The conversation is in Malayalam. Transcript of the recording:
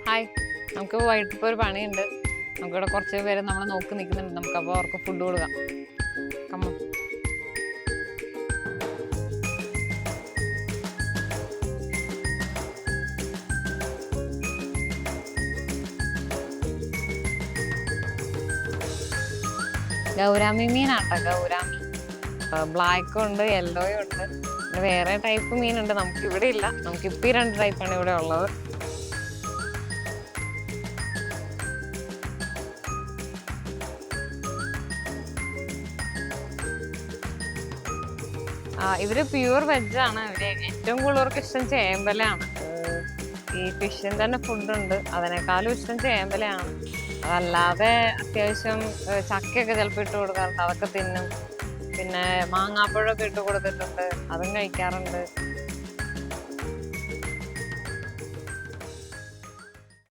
ഹായ്, നമുക്ക് വൈകിട്ട് ഇപ്പോൾ ഒരു പണിയുണ്ട്. നമുക്കിവിടെ കുറച്ച് പേര് നമ്മൾ നോക്കി നിൽക്കുന്നുണ്ട്. നമുക്കപ്പോൾ അവർക്ക് ഫുഡ് കൊടുക്കാം. കമ്മ ഗൗരാമി മീനാട്ടോ, ഗൗരാമി. ബ്ലാക്കും ഉണ്ട്, യെല്ലോയും ഉണ്ട്, പിന്നെ വേറെ ടൈപ്പ് മീനുണ്ട്. നമുക്കിവിടെ ഇല്ല. നമുക്കിപ്പോൾ ഈ 2 ടൈപ്പാണ് ഇവിടെ ഉള്ളത്. ഇവര് പ്യൂർ വെജാണ്. ഇവര് ഏറ്റവും കൂടുതൽ ഇഷ്ടം ചേമ്പലാണ്. ഈ ഫിഷിന് തന്നെ ഫുഡുണ്ട്, അതിനേക്കാളും ഇഷ്ടം ചേമ്പലയാണ്. അതല്ലാതെ അത്യാവശ്യം ചക്കയൊക്കെ ചിലപ്പോൾ ഇട്ട് കൊടുക്കാറുണ്ട്, അതൊക്കെ തിന്നും. പിന്നെ മാങ്ങാപ്പഴമൊക്കെ ഇട്ട് കൊടുത്തിട്ടുണ്ട്, അതും കഴിക്കാറുണ്ട്.